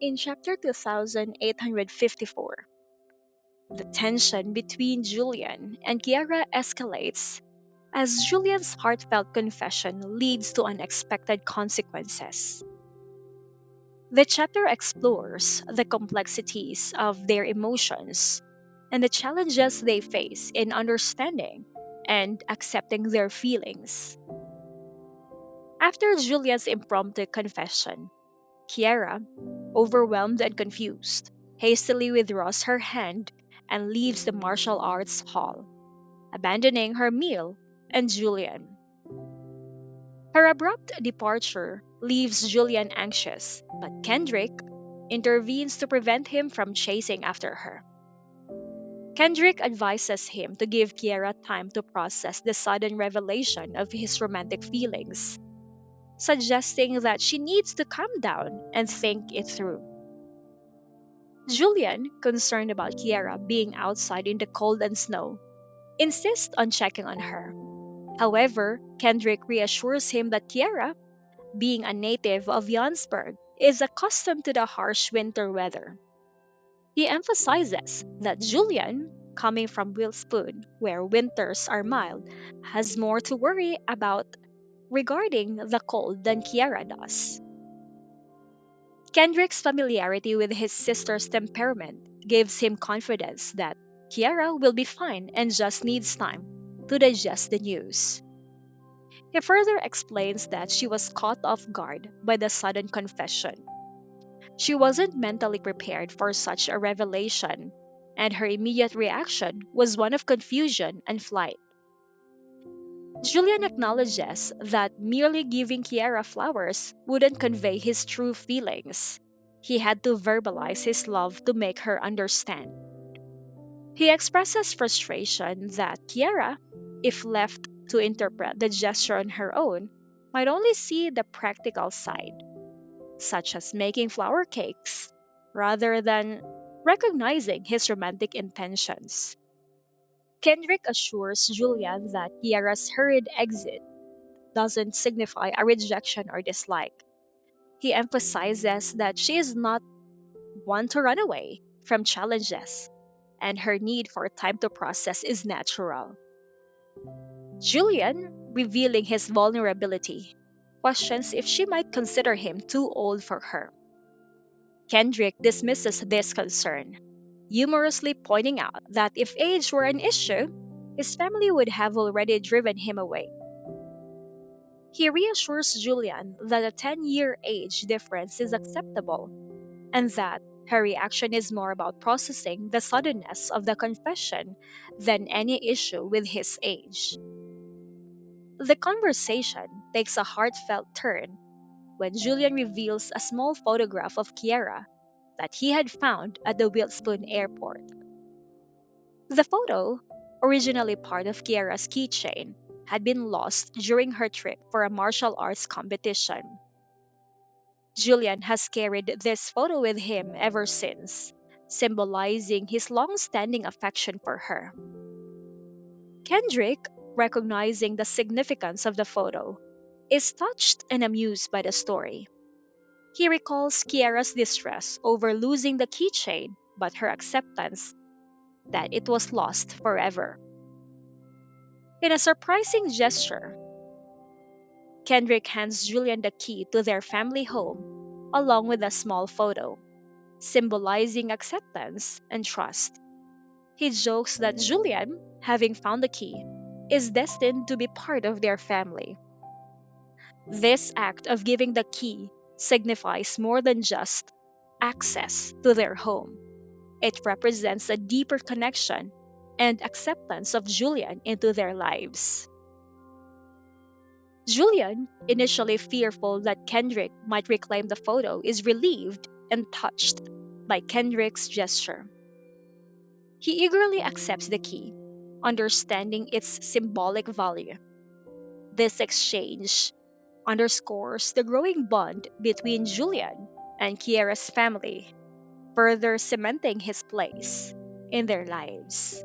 In chapter 2854, the tension between Julian and Kiera escalates as Julian's heartfelt confession leads to unexpected consequences. The chapter explores the complexities of their emotions and the challenges they face in understanding and accepting their feelings. After Julian's impromptu confession, Kiera, overwhelmed and confused, hastily withdraws her hand and leaves the martial arts hall, abandoning her meal and Julian. Her abrupt departure leaves Julian anxious, but Kendrick intervenes to prevent him from chasing after her. Kendrick advises him to give Kiera time to process the sudden revelation of his romantic feelings, suggesting that she needs to calm down and think it through. Julian, concerned about Kiera being outside in the cold and snow, insists on checking on her. However, Kendrick reassures him that Kiera, being a native of Jonsburg, is accustomed to the harsh winter weather. He emphasizes that Julian, coming from Wilspoon, where winters are mild, has more to worry about regarding the cold than Kiera does. Kendrick's familiarity with his sister's temperament gives him confidence that Kiera will be fine and just needs time to digest the news. He further explains that she was caught off guard by the sudden confession. She wasn't mentally prepared for such a revelation, and her immediate reaction was one of confusion and flight. Julian acknowledges that merely giving Kiera flowers wouldn't convey his true feelings. He had to verbalize his love to make her understand. He expresses frustration that Kiera, if left to interpret the gesture on her own, might only see the practical side, such as making flower cakes, rather than recognizing his romantic intentions. Kendrick assures Julian that Kiera's hurried exit doesn't signify a rejection or dislike. He emphasizes that she is not one to run away from challenges, and her need for time to process is natural. Julian, revealing his vulnerability, questions if she might consider him too old for her. Kendrick dismisses this concern, humorously pointing out that if age were an issue, his family would have already driven him away. He reassures Julian that a 10-year age difference is acceptable and that her reaction is more about processing the suddenness of the confession than any issue with his age. The conversation takes a heartfelt turn when Julian reveals a small photograph of Kiera that he had found at the Wilspoon airport. The photo, originally part of Kiera's keychain, had been lost during her trip for a martial arts competition. Julian has carried this photo with him ever since, symbolizing his long standing affection for her. Kendrick, recognizing the significance of the photo, is touched and amused by the story. He recalls Kiera's distress over losing the keychain, but her acceptance that it was lost forever. In a surprising gesture, Kendrick hands Julian the key to their family home, along with a small photo, symbolizing acceptance and trust. He jokes that Julian, having found the key, is destined to be part of their family. This act of giving the key signifies more than just access to their home. It represents a deeper connection and acceptance of Julian into their lives. Julian, initially fearful that Kendrick might reclaim the photo, is relieved and touched by Kendrick's gesture. He eagerly accepts the key, understanding its symbolic value. This exchange underscores the growing bond between Julian and Kiera's family, further cementing his place in their lives.